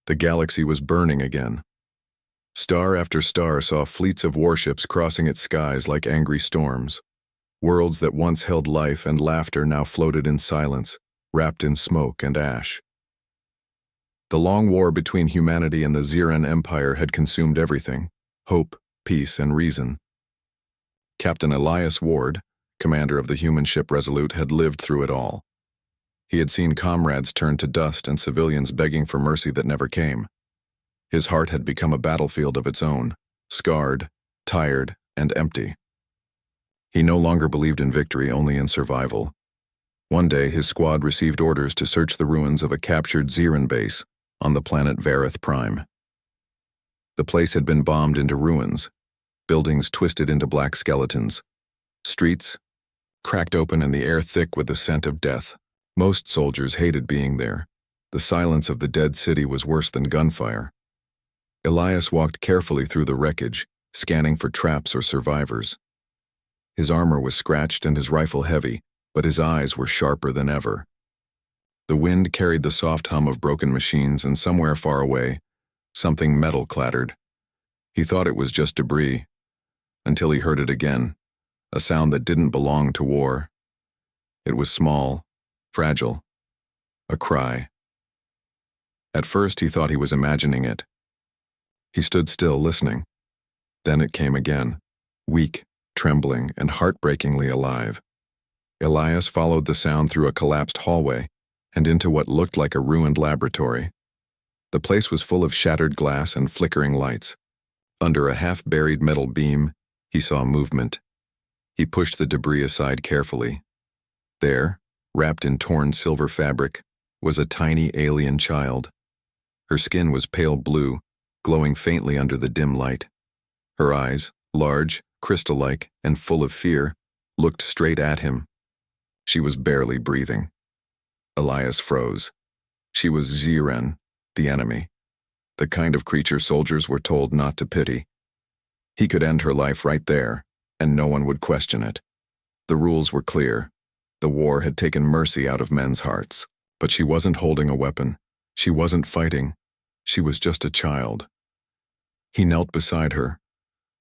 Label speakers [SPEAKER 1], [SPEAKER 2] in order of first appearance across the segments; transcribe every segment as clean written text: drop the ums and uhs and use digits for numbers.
[SPEAKER 1] The galaxy was burning again. Star after star saw fleets of warships crossing its skies like angry storms. Worlds that once held life and laughter now floated in silence, wrapped in smoke and ash. The long war between humanity and the Ziran Empire had consumed everything: hope, peace, and reason. Captain Elias Ward, commander of the human ship Resolute, had lived through it all. He had seen comrades turn to dust and civilians begging for mercy that never came. His heart had become a battlefield of its own, scarred, tired, and empty. He no longer believed in victory, only in survival. One day, his squad received orders to search the ruins of a captured Ziran base on the planet Vareth Prime. The place had been bombed into ruins, buildings twisted into black skeletons, streets cracked open and the air thick with the scent of death. Most soldiers hated being there. The silence of the dead city was worse than gunfire. Elias walked carefully through the wreckage, scanning for traps or survivors. His armor was scratched and his rifle heavy, but his eyes were sharper than ever. The wind carried the soft hum of broken machines, and somewhere far away, something metal clattered. He thought it was just debris, until he heard it again, a sound that didn't belong to war. It was small, fragile, a cry. At first he thought he was imagining it. He stood still, listening. Then it came again, weak, trembling, and heartbreakingly alive. Elias followed the sound through a collapsed hallway and into what looked like a ruined laboratory. The place was full of shattered glass and flickering lights. Under a half-buried metal beam, he saw movement. He pushed the debris aside carefully. There, wrapped in torn silver fabric, was a tiny alien child. Her skin was pale blue, glowing faintly under the dim light. Her eyes, large, crystal-like, and full of fear, looked straight at him. She was barely breathing. Elias froze. She was Ziran, the enemy, the kind of creature soldiers were told not to pity. He could end her life right there, and no one would question it. The rules were clear. The war had taken mercy out of men's hearts. But she wasn't holding a weapon. She wasn't fighting. She was just a child. He knelt beside her.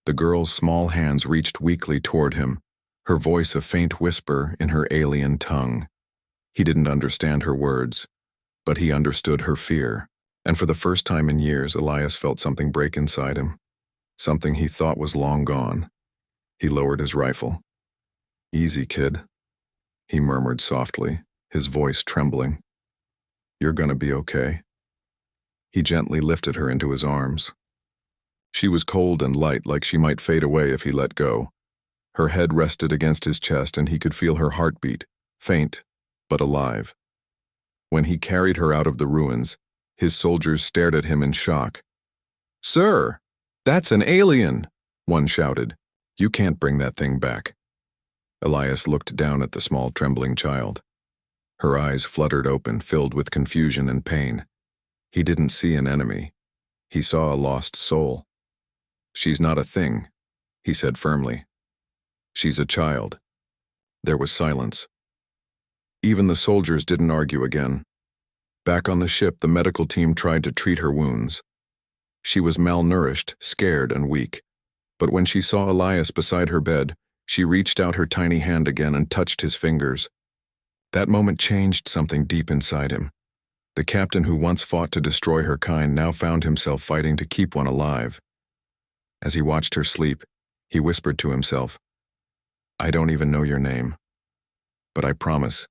[SPEAKER 1] The girl's small hands reached weakly toward him, her voice a faint whisper in her alien tongue. He didn't understand her words, but he understood her fear. And for the first time in years, Elias felt something break inside him, something he thought was long gone. He lowered his rifle. "Easy, kid," he murmured softly, his voice trembling. "You're gonna be okay." He gently lifted her into his arms. She was cold and light, like she might fade away if he let go. Her head rested against his chest and he could feel her heartbeat, faint, but alive. When he carried her out of the ruins, his soldiers stared at him in shock. "Sir, that's an alien!" one shouted. "You can't bring that thing back." Elias looked down at the small trembling child. Her eyes fluttered open, filled with confusion and pain. He didn't see an enemy. He saw a lost soul. "She's not a thing," he said firmly. "She's a child." There was silence. Even the soldiers didn't argue again. Back on the ship, the medical team tried to treat her wounds. She was malnourished, scared, and weak. But when she saw Elias beside her bed, she reached out her tiny hand again and touched his fingers. That moment changed something deep inside him. The captain who once fought to destroy her kind now found himself fighting to keep one alive. As he watched her sleep, he whispered to himself, "I don't even know your name, but I promise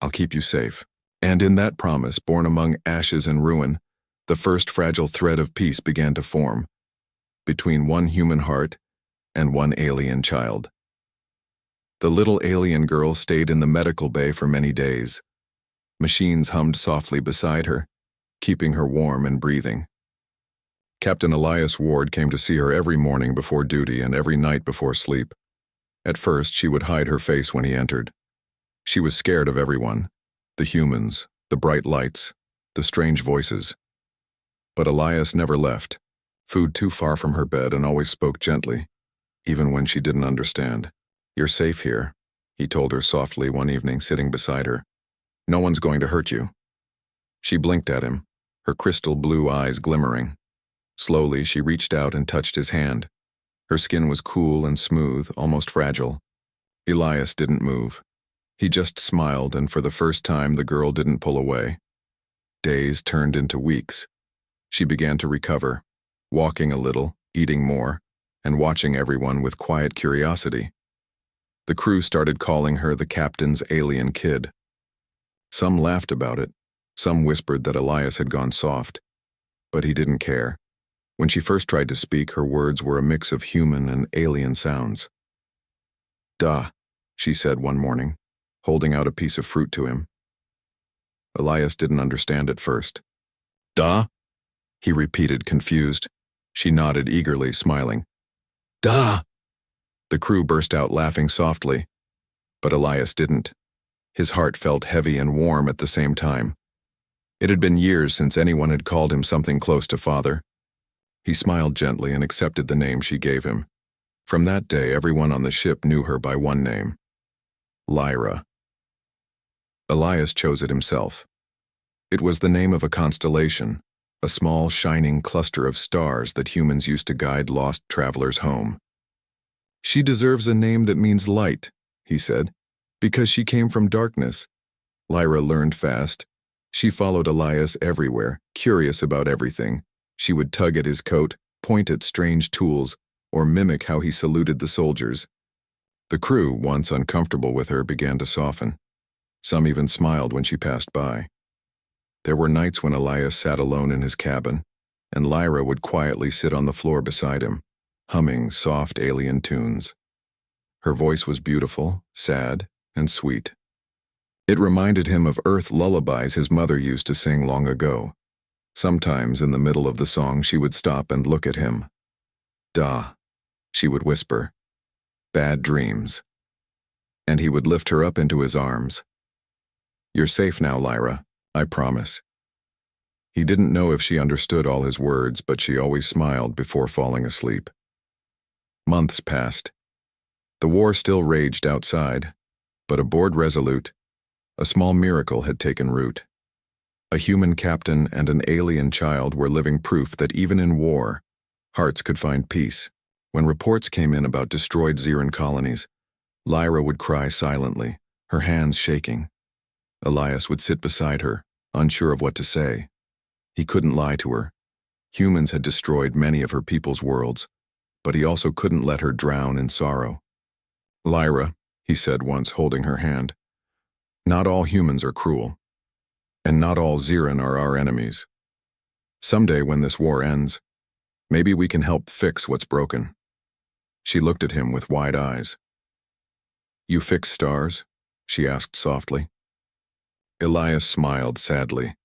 [SPEAKER 1] I'll keep you safe." And in that promise, born among ashes and ruin, the first fragile thread of peace began to form, between one human heart and one alien child. The little alien girl stayed in the medical bay for many days. Machines hummed softly beside her, keeping her warm and breathing. Captain Elias Ward came to see her every morning before duty and every night before sleep. At first, she would hide her face when he entered. She was scared of everyone, the humans, the bright lights, the strange voices. But Elias never left, food too far from her bed, and always spoke gently, even when she didn't understand. "You're safe here," he told her softly one evening, sitting beside her. "No one's going to hurt you." She blinked at him, her crystal blue eyes glimmering. Slowly, she reached out and touched his hand. Her skin was cool and smooth, almost fragile. Elias didn't move. He just smiled, and for the first time, the girl didn't pull away. Days turned into weeks. She began to recover, walking a little, eating more, and watching everyone with quiet curiosity. The crew started calling her the captain's alien kid. Some laughed about it. Some whispered that Elias had gone soft. But he didn't care. When she first tried to speak, her words were a mix of human and alien sounds. "Duh," she said one morning, holding out a piece of fruit to him. Elias didn't understand at first. "Duh?" he repeated, confused. She nodded eagerly, smiling. "Duh!" The crew burst out laughing softly, but Elias didn't. His heart felt heavy and warm at the same time. It had been years since anyone had called him something close to father. He smiled gently and accepted the name she gave him. From that day, everyone on the ship knew her by one name: Lyra. Elias chose it himself. It was the name of a constellation, a small, shining cluster of stars that humans used to guide lost travelers home. "She deserves a name that means light," he said, "because she came from darkness." Lyra learned fast. She followed Elias everywhere, curious about everything. She would tug at his coat, point at strange tools, or mimic how he saluted the soldiers. The crew, once uncomfortable with her, began to soften. Some even smiled when she passed by. There were nights when Elias sat alone in his cabin, and Lyra would quietly sit on the floor beside him, humming soft alien tunes. Her voice was beautiful, sad, and sweet. It reminded him of Earth lullabies his mother used to sing long ago. Sometimes in the middle of the song she would stop and look at him. "Duh," she would whisper. "Bad dreams." And he would lift her up into his arms. "You're safe now, Lyra, I promise." He didn't know if she understood all his words, but she always smiled before falling asleep. Months passed. The war still raged outside, but aboard Resolute, a small miracle had taken root. A human captain and an alien child were living proof that even in war, hearts could find peace. When reports came in about destroyed Xeran colonies, Lyra would cry silently, her hands shaking. Elias would sit beside her, unsure of what to say. He couldn't lie to her. Humans had destroyed many of her people's worlds, but he also couldn't let her drown in sorrow. "Lyra," he said once, holding her hand, "not all humans are cruel. And not all Xeran are our enemies. Someday when this war ends, maybe we can help fix what's broken." She looked at him with wide eyes. "You fix stars?" she asked softly. Elias smiled sadly.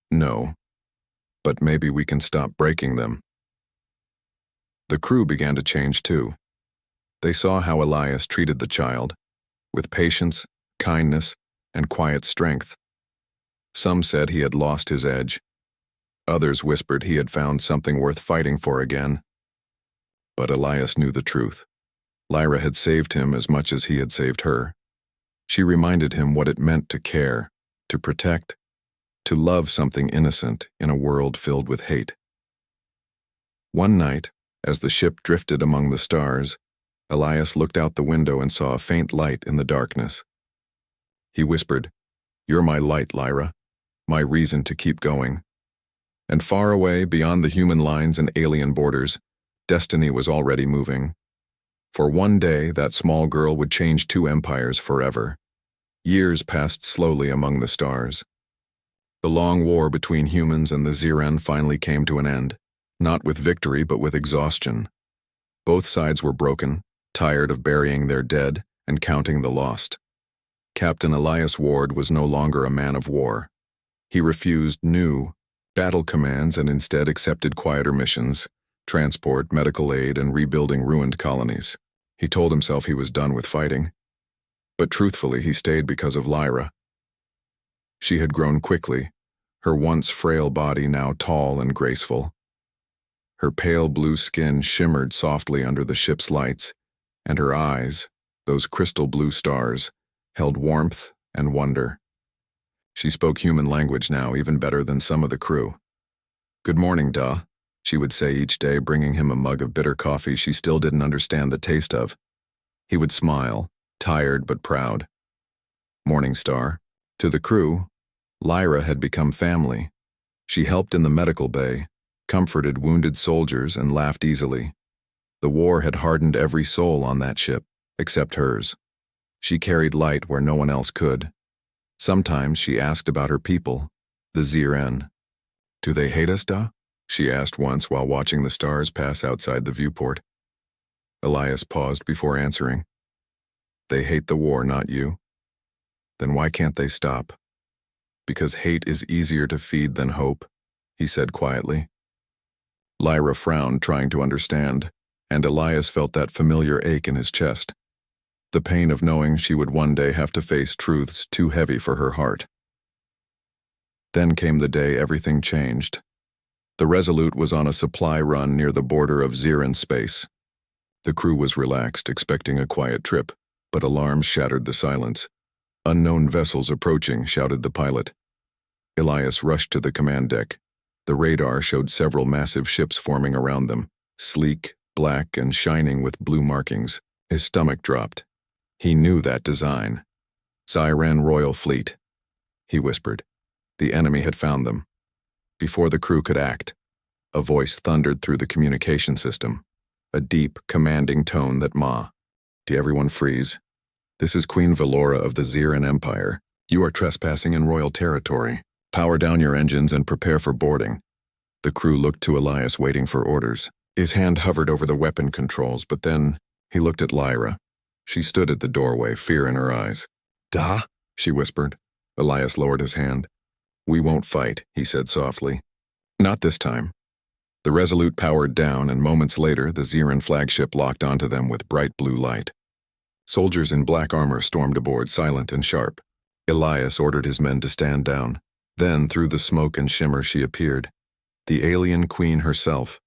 [SPEAKER 1] "No, but maybe we can stop breaking them." The crew began to change too. They saw how Elias treated the child, with patience, kindness, and quiet strength. Some said he had lost his edge. Others whispered he had found something worth fighting for again. But Elias knew the truth. Lyra had saved him as much as he had saved her. She reminded him what it meant to care, to protect, to love something innocent in a world filled with hate. One night, as the ship drifted among the stars, Elias looked out the window and saw a faint light in the darkness. He whispered, "You're my light, Lyra. My reason to keep going." And far away, beyond the human lines and alien borders, destiny was already moving. For one day, that small girl would change two empires forever. Years passed slowly among the stars. The long war between humans and the Xeran finally came to an end, not with victory but with exhaustion. Both sides were broken, tired of burying their dead and counting the lost. Captain Elias Ward was no longer a man of war. He refused new battle commands and instead accepted quieter missions, transport, medical aid, and rebuilding ruined colonies. He told himself he was done with fighting. But truthfully, he stayed because of Lyra. She had grown quickly, her once frail body now tall and graceful. Her pale blue skin shimmered softly under the ship's lights, and her eyes, those crystal blue stars, held warmth and wonder. She spoke human language now, even better than some of the crew. "Good morning, duh," she would say each day, bringing him a mug of bitter coffee she still didn't understand the taste of. He would smile, tired but proud. "Morning, Star." To the crew, Lyra had become family. She helped in the medical bay, comforted wounded soldiers, and laughed easily. The war had hardened every soul on that ship, except hers. She carried light where no one else could. Sometimes she asked about her people, the Ziren. "Do they hate us, Da?" she asked once while watching the stars pass outside the viewport. Elias paused before answering. "They hate the war, not you." "Then why can't they stop?" "Because hate is easier to feed than hope," he said quietly. Lyra frowned, trying to understand, and Elias felt that familiar ache in his chest. The pain of knowing she would one day have to face truths too heavy for her heart. Then came the day everything changed. The Resolute was on a supply run near the border of Ziren space. The crew was relaxed, expecting a quiet trip, but alarms shattered the silence. "Unknown vessels approaching," shouted the pilot. Elias rushed to the command deck. The radar showed several massive ships forming around them, sleek, black, and shining with blue markings. His stomach dropped. He knew that design. "Ziren Royal Fleet," he whispered. The enemy had found them. Before the crew could act, a voice thundered through the communication system, a deep, commanding tone that "To everyone freeze. This is Queen Valora of the Ziren Empire. You are trespassing in royal territory. Power down your engines and prepare for boarding." The crew looked to Elias, waiting for orders. His hand hovered over the weapon controls, but then he looked at Lyra. She stood at the doorway, fear in her eyes. "Da?" she whispered. Elias lowered his hand. "We won't fight," he said softly. "Not this time." The Resolute powered down, and moments later the Ziren flagship locked onto them with bright blue light. Soldiers in black armor stormed aboard, silent and sharp. Elias ordered his men to stand down. Then, through the smoke and shimmer, she appeared. The alien queen herself.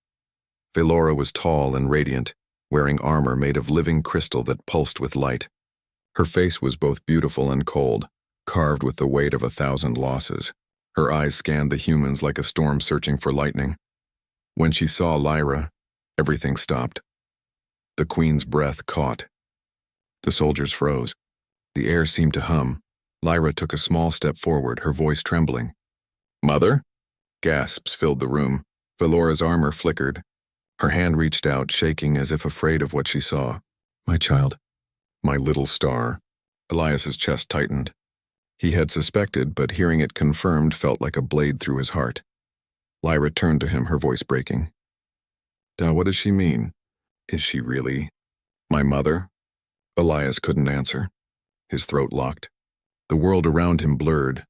[SPEAKER 1] Valora was tall and radiant, wearing armor made of living crystal that pulsed with light. Her face was both beautiful and cold, carved with the weight of 1,000 losses. Her eyes scanned the humans like a storm searching for lightning. When she saw Lyra, everything stopped. The queen's breath caught. The soldiers froze. The air seemed to hum. Lyra took a small step forward, her voice trembling. "Mother?" Gasps filled the room. Valora's armor flickered. Her hand reached out, shaking as if afraid of what she saw. "My child. My little star." Elias's chest tightened. He had suspected, but hearing it confirmed felt like a blade through his heart. Lyra turned to him, her voice breaking. "Da, what does she mean? Is she really my mother?" Elias couldn't answer. His throat locked. The world around him blurred.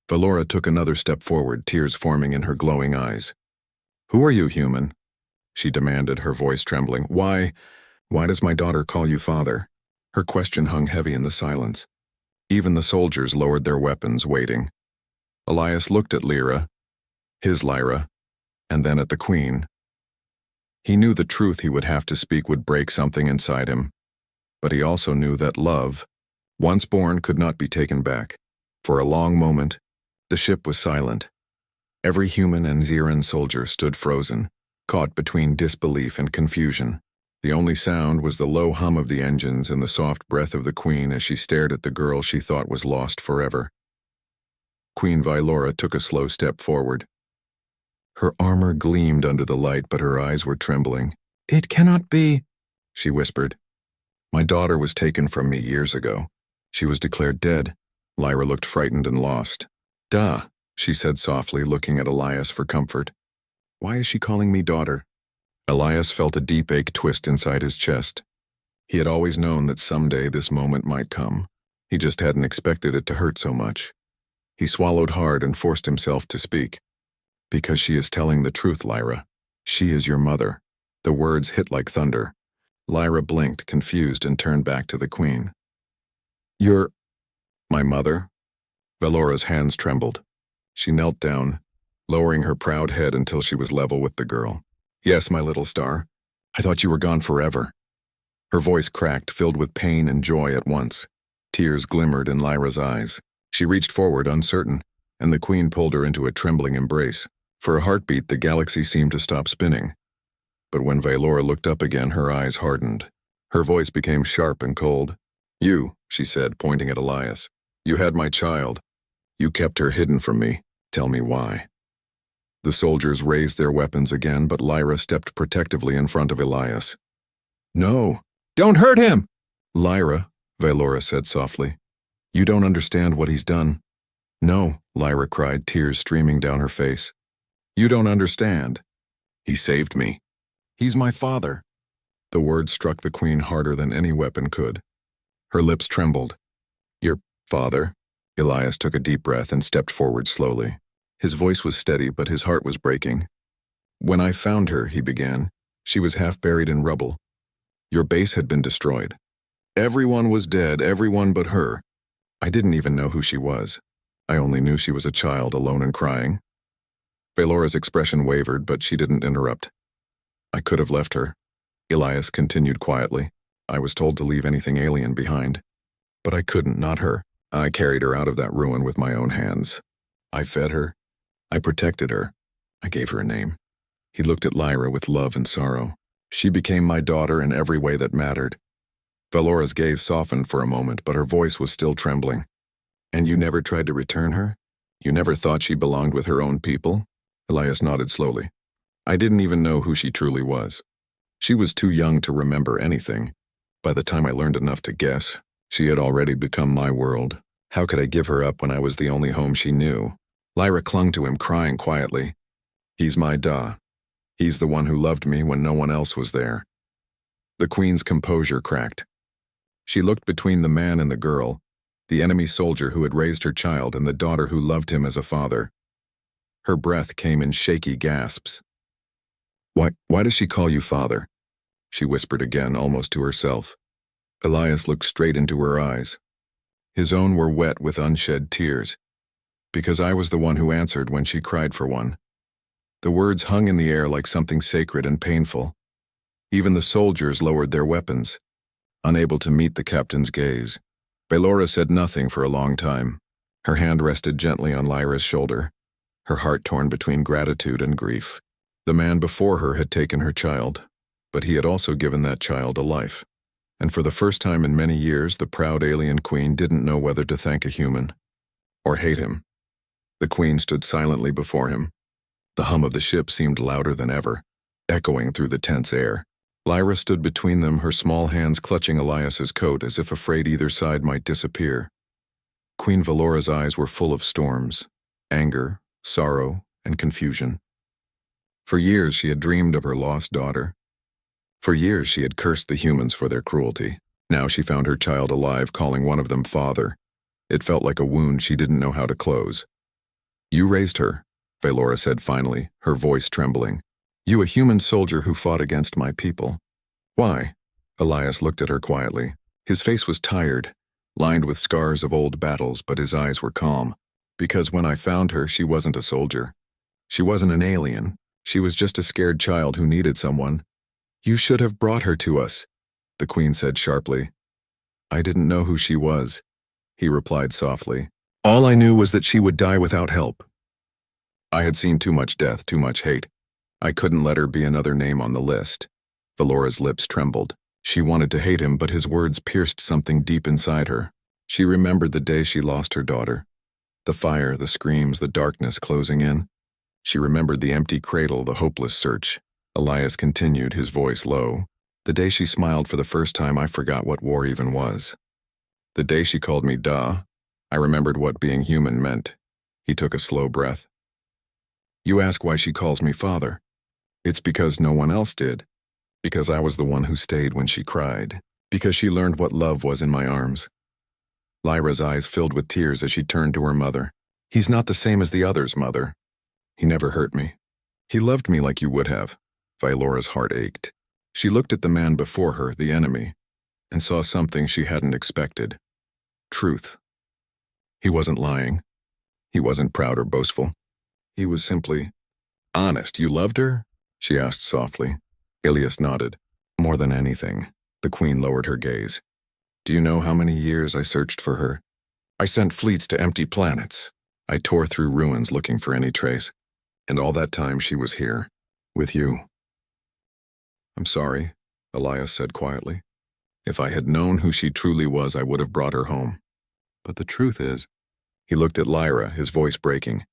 [SPEAKER 1] Valora took another step forward, tears forming in her glowing eyes. "Who are you, human?" she demanded, her voice trembling. Why does my daughter call you father?" Her question hung heavy in the silence. Even the soldiers lowered their weapons, waiting. Elias looked at Lyra, his Lyra, and then at the queen. He knew the truth he would have to speak would break something inside him, but he also knew that love, once born, could not be taken back. For a long moment, the ship was silent. Every human and Ziren soldier stood frozen, caught between disbelief and confusion. The only sound was the low hum of the engines and the soft breath of the queen as she stared at the girl she thought was lost forever. Queen Valora took a slow step forward. Her armor gleamed under the light, but her eyes were trembling. "It cannot be," she whispered. "My daughter was taken from me years ago. She was declared dead." Lyra looked frightened and lost. "Da," she said softly, looking at Elias for comfort. "Why is she calling me daughter?" Elias felt a deep ache twist inside his chest. He had always known that someday this moment might come. He just hadn't expected it to hurt so much. He swallowed hard and forced himself to speak. "Because she is telling the truth, Lyra. She is your mother." The words hit like thunder. Lyra blinked, confused, and turned back to the queen. "You're my mother?" Valora's hands trembled. She knelt down, lowering her proud head until she was level with the girl. "Yes, my little star. I thought you were gone forever." Her voice cracked, filled with pain and joy at once. Tears glimmered in Lyra's eyes. She reached forward, uncertain, and the queen pulled her into a trembling embrace. For a heartbeat, the galaxy seemed to stop spinning. But when Vaelora looked up again, her eyes hardened. Her voice became sharp and cold. "You," she said, pointing at Elias. "You had my child. You kept her hidden from me. Tell me why." The soldiers raised their weapons again, but Lyra stepped protectively in front of Elias. "No! Don't hurt him!" "Lyra," Vaelora said softly. "You don't understand what he's done." "No," Lyra cried, tears streaming down her face. "You don't understand. He saved me. He's my father." The words struck the queen harder than any weapon could. Her lips trembled. "Your father?" Elias took a deep breath and stepped forward slowly. His voice was steady, but his heart was breaking. "When I found her," he began, "she was half buried in rubble. Your base had been destroyed. Everyone was dead, everyone but her. I didn't even know who she was. I only knew she was a child, alone and crying." Vaelora's expression wavered, but she didn't interrupt. "I could have left her," Elias continued quietly. "I was told to leave anything alien behind. But I couldn't, not her. I carried her out of that ruin with my own hands. I fed her. I protected her. I gave her a name." He looked at Lyra with love and sorrow. "She became my daughter in every way that mattered." Vaelora's gaze softened for a moment, but her voice was still trembling. "And you never tried to return her? You never thought she belonged with her own people?" Elias nodded slowly. "I didn't even know who she truly was. She was too young to remember anything. By the time I learned enough to guess, she had already become my world. How could I give her up when I was the only home she knew?" Lyra clung to him, crying quietly. "He's my Da. He's the one who loved me when no one else was there." The queen's composure cracked. She looked between the man and the girl, the enemy soldier who had raised her child and the daughter who loved him as a father. Her breath came in shaky gasps. Why does she call you father?" she whispered again, almost to herself. Elias looked straight into her eyes. His own were wet with unshed tears. "Because I was the one who answered when she cried for one." The words hung in the air like something sacred and painful. Even the soldiers lowered their weapons, unable to meet the captain's gaze. Vaelora said nothing for a long time. Her hand rested gently on Lyra's shoulder, her heart torn between gratitude and grief. The man before her had taken her child, but he had also given that child a life. And for the first time in many years, the proud alien queen didn't know whether to thank a human or hate him. The queen stood silently before him. The hum of the ship seemed louder than ever, echoing through the tense air. Lyra stood between them, her small hands clutching Elias's coat as if afraid either side might disappear. Queen Vaelora's eyes were full of storms, anger, sorrow, and confusion. For years she had dreamed of her lost daughter. For years she had cursed the humans for their cruelty. Now she found her child alive, calling one of them father. It felt like a wound she didn't know how to close. "You raised her," Vaelora said finally, her voice trembling. "You, a human soldier who fought against my people." "Why?" Elias looked at her quietly. His face was tired, lined with scars of old battles, but his eyes were calm. "Because when I found her, she wasn't a soldier. She wasn't an alien. She was just a scared child who needed someone." "You should have brought her to us," the queen said sharply. "I didn't know who she was," he replied softly. "All I knew was that she would die without help. I had seen too much death, too much hate. I couldn't let her be another name on the list." Vaelora's lips trembled. She wanted to hate him, but his words pierced something deep inside her. She remembered the day she lost her daughter. The fire, the screams, the darkness closing in. She remembered the empty cradle, the hopeless search. Elias continued, his voice low. "The day she smiled for the first time, I forgot what war even was. The day she called me Da, I remembered what being human meant." He took a slow breath. "You ask why she calls me father. It's because no one else did. Because I was the one who stayed when she cried. Because she learned what love was in my arms." Lyra's eyes filled with tears as she turned to her mother. "He's not the same as the others, Mother. He never hurt me. He loved me like you would have." Vaelora's heart ached. She looked at the man before her, the enemy, and saw something she hadn't expected. Truth. He wasn't lying. He wasn't proud or boastful. He was simply honest. "You loved her?" she asked softly. Elias nodded. "More than anything." The queen lowered her gaze. "Do you know how many years I searched for her? I sent fleets to empty planets. I tore through ruins looking for any trace. And all that time she was here, with you. I'm sorry, Elias said quietly. If I had known who she truly was, I would have brought her home. But the truth is, he looked at Lyra, his voice breaking.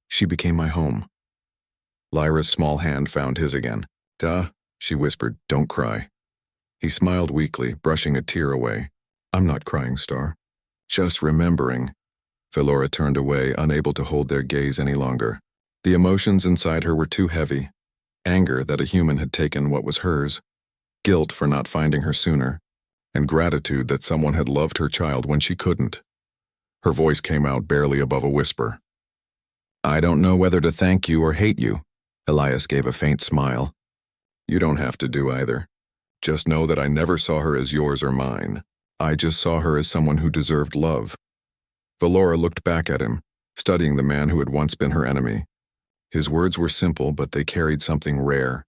[SPEAKER 1] She became my home. Lyra's small hand found his again. Duh, she whispered, don't cry. He smiled weakly, brushing a tear away. I'm not crying, Star. Just remembering. Velora turned away, unable to hold their gaze any longer. The emotions inside her were too heavy. Anger that a human had taken what was hers, guilt for not finding her sooner, and gratitude that someone had loved her child when she couldn't. Her voice came out barely above a whisper. I don't know whether to thank you or hate you. Elias gave a faint smile. You don't have to do either. Just know that I never saw her as yours or mine. I just saw her as someone who deserved love. Velora looked back at him, studying the man who had once been her enemy. His words were simple, but they carried something rare,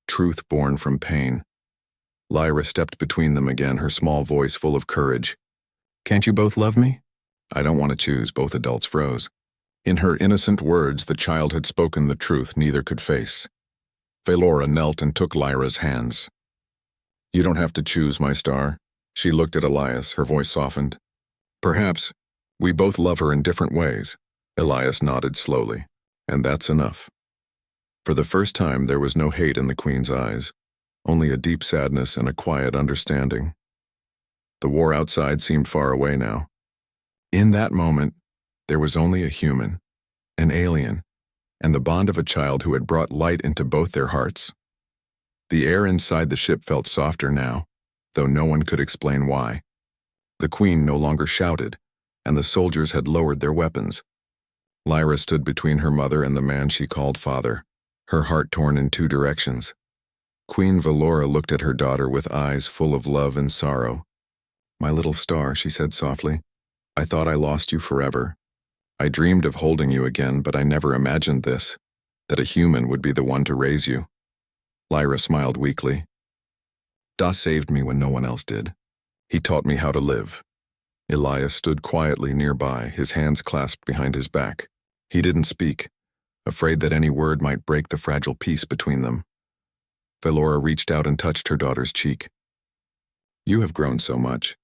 [SPEAKER 1] truth born from pain. Lyra stepped between them again, her small voice full of courage. Can't you both love me? I don't want to choose, both adults froze. In her innocent words, the child had spoken the truth neither could face. Velora knelt and took Lyra's hands. You don't have to choose, my star. She looked at Elias, her voice softened. Perhaps we both love her in different ways. Elias nodded slowly. And that's enough. For the first time, there was no hate in the Queen's eyes, only a deep sadness and a quiet understanding. The war outside seemed far away now. In that moment, there was only a human, an alien, and the bond of a child who had brought light into both their hearts. The air inside the ship felt softer now, though no one could explain why. The Queen no longer shouted, and the soldiers had lowered their weapons. Lyra stood between her mother and the man she called father, her heart torn in two directions. Queen Velora looked at her daughter with eyes full of love and sorrow. My little star, she said softly, I thought I lost you forever. I dreamed of holding you again, but I never imagined this, that a human would be the one to raise you. Lyra smiled weakly. Da saved me when no one else did. He taught me how to live. Elias stood quietly nearby, his hands clasped behind his back. He didn't speak, afraid that any word might break the fragile peace between them. Velora reached out and touched her daughter's cheek. You have grown so much.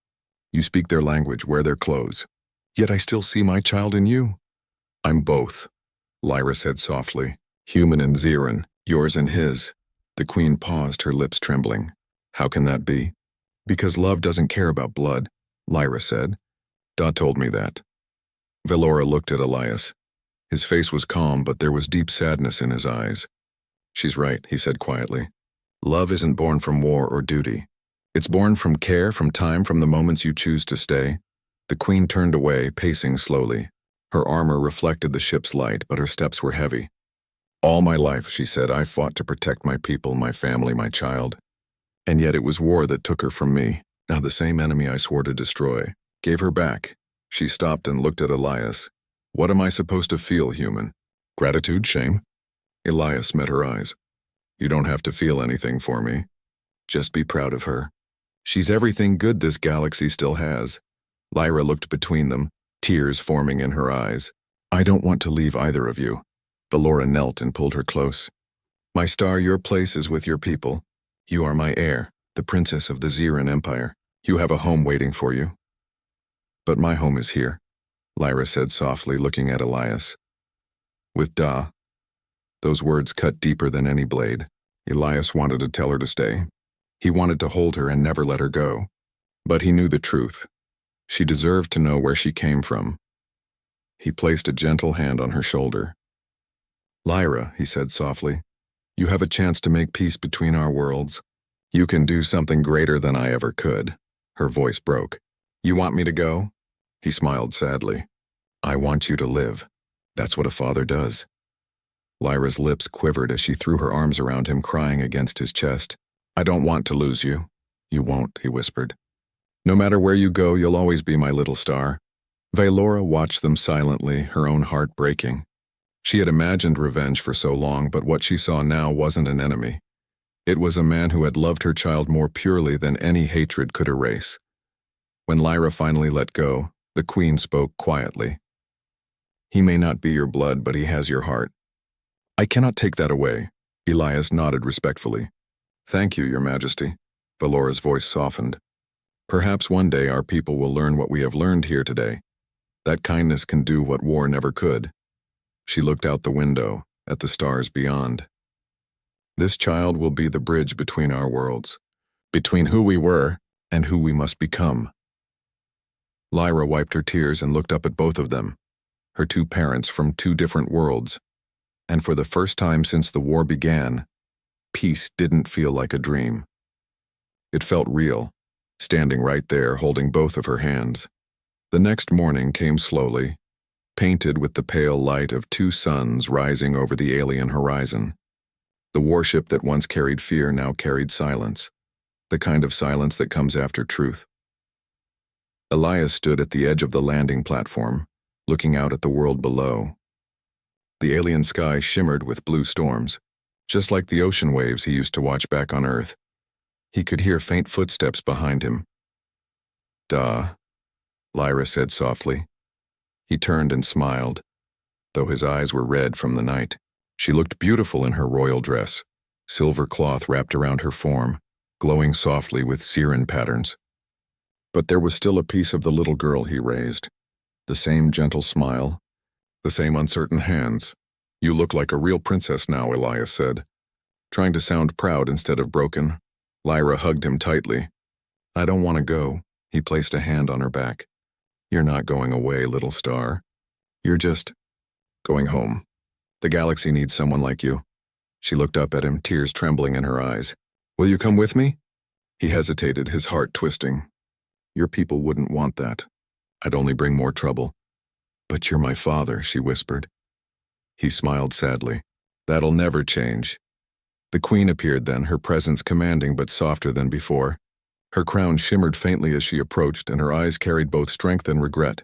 [SPEAKER 1] You speak their language, wear their clothes. Yet I still see my child in you. I'm both, Lyra said softly. Human in Zirin, yours and his. The Queen paused, her lips trembling. How can that be? Because love doesn't care about blood, Lyra said. Da told me that. Velora looked at Elias. His face was calm, but there was deep sadness in his eyes. She's right, he said quietly. Love isn't born from war or duty. It's born from care, from time, from the moments you choose to stay. The Queen turned away, pacing slowly. Her armor reflected the ship's light, but her steps were heavy. All my life, she said, I fought to protect my people, my family, my child. And yet it was war that took her from me. Now the same enemy I swore to destroy gave her back. She stopped and looked at Elias. What am I supposed to feel, human? Gratitude, shame? Elias met her eyes. You don't have to feel anything for me. Just be proud of her. She's everything good this galaxy still has. Lyra looked between them, tears forming in her eyes. I don't want to leave either of you. Velora knelt and pulled her close. My star, your place is with your people. You are my heir, the princess of the Zirin Empire. You have a home waiting for you. But my home is here, Lyra said softly, looking at Elias. With Da. Those words cut deeper than any blade. Elias wanted to tell her to stay. He wanted to hold her and never let her go. But he knew the truth. She deserved to know where she came from. He placed a gentle hand on her shoulder. Lyra, he said softly, you have a chance to make peace between our worlds. You can do something greater than I ever could. Her voice broke. You want me to go? He smiled sadly. I want you to live. That's what a father does. Lyra's lips quivered as she threw her arms around him, crying against his chest. I don't want to lose you. You won't, he whispered. No matter where you go, you'll always be my little star. Velora watched them silently, her own heart breaking. She had imagined revenge for so long, but what she saw now wasn't an enemy. It was a man who had loved her child more purely than any hatred could erase. When Lyra finally let go, The queen spoke quietly. He may not be your blood, but he has your heart. I cannot take that away. Elias nodded respectfully. Thank you, your majesty. Valora's voice softened. Perhaps one day our people will learn what we have learned here today. That kindness can do what war never could. She looked out the window, at the stars beyond. This child will be the bridge between our worlds, between who we were and who we must become. Lyra wiped her tears and looked up at both of them, her two parents from two different worlds. And for the first time since the war began, peace didn't feel like a dream. It felt real, standing right there holding both of her hands. The next morning came slowly, painted with the pale light of two suns rising over the alien horizon. The warship that once carried fear now carried silence, the kind of silence that comes after truth. Elias stood at the edge of the landing platform, looking out at the world below. The alien sky shimmered with blue storms, just like the ocean waves he used to watch back on Earth. He could hear faint footsteps behind him. "Duh," Lyra said softly. He turned and smiled, though his eyes were red from the night. She looked beautiful in her royal dress, silver cloth wrapped around her form, glowing softly with siren patterns. But there was still a piece of the little girl he raised, the same gentle smile, the same uncertain hands. "You look like a real princess now," Elias said, trying to sound proud instead of broken. Lyra hugged him tightly. "I don't want to go." He placed a hand on her back. "You're not going away, little star. You're just going home. The galaxy needs someone like you." She looked up at him, tears trembling in her eyes. "Will you come with me?" He hesitated, his heart twisting. "Your people wouldn't want that. I'd only bring more trouble." "But you're my father," she whispered. He smiled sadly. "That'll never change." The queen appeared then, her presence commanding but softer than before. Her crown shimmered faintly as she approached, and her eyes carried both strength and regret.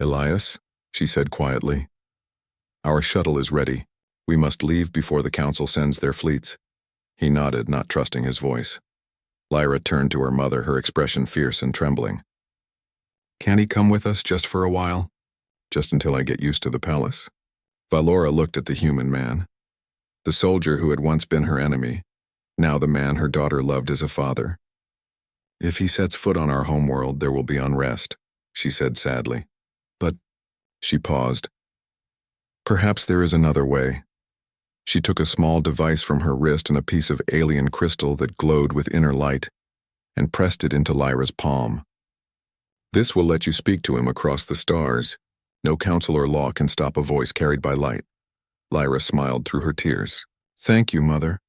[SPEAKER 1] "Elias," she said quietly, "our shuttle is ready. We must leave before the council sends their fleets." He nodded, not trusting his voice. Lyra turned to her mother, her expression fierce and trembling. "Can't he come with us just for a while? Just until I get used to the palace?" Valora looked at the human man, the soldier who had once been her enemy, now the man her daughter loved as a father. "If he sets foot on our homeworld, there will be unrest," she said sadly. "But," she paused, "perhaps there is another way." She took a small device from her wrist and a piece of alien crystal that glowed with inner light, and pressed it into Lyra's palm. "This will let you speak to him across the stars. No council or law can stop a voice carried by light." Lyra smiled through her tears. "Thank you, Mother."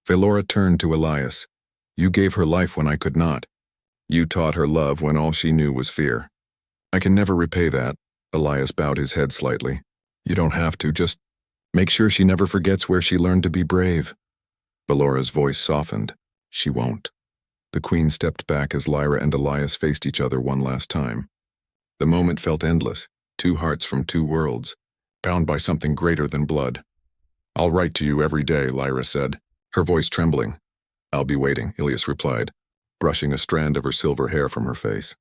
[SPEAKER 1] Valora turned to Elias. "You gave her life when I could not. You taught her love when all she knew was fear. I can never repay that." Elias bowed his head slightly. "You don't have to, just make sure she never forgets where she learned to be brave." Valora's voice softened. "She won't." The queen stepped back as Lyra and Elias faced each other one last time. The moment felt endless, two hearts from two worlds, bound by something greater than blood. "I'll write to you every day," Lyra said, her voice trembling. "I'll be waiting," Elias replied, brushing a strand of her silver hair from her face.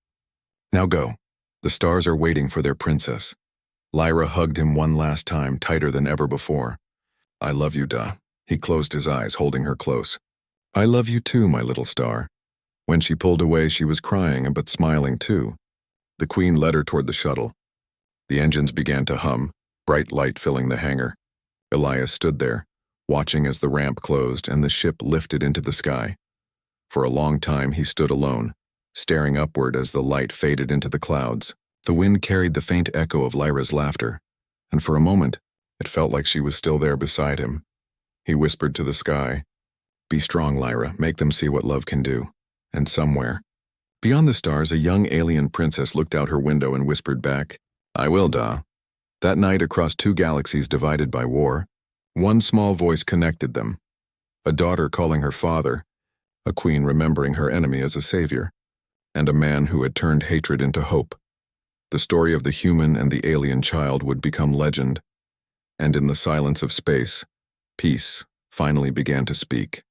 [SPEAKER 1] "Now go. The stars are waiting for their princess." Lyra hugged him one last time, tighter than ever before. "I love you, Da." He closed his eyes, holding her close. "I love you too, my little star." When she pulled away, she was crying, but smiling too. The queen led her toward the shuttle. The engines began to hum, bright light filling the hangar. Elias stood there, watching as the ramp closed and the ship lifted into the sky. For a long time he stood alone, staring upward as the light faded into the clouds. The wind carried the faint echo of Lyra's laughter, and for a moment it felt like she was still there beside him. He whispered to the sky, "Be strong, Lyra, make them see what love can do." And somewhere, beyond the stars, a young alien princess looked out her window and whispered back, "I will, Da." That night, across two galaxies divided by war, one small voice connected them. A daughter calling her father, a queen remembering her enemy as a savior, and a man who had turned hatred into hope. The story of the human and the alien child would become legend, and in the silence of space, peace finally began to speak.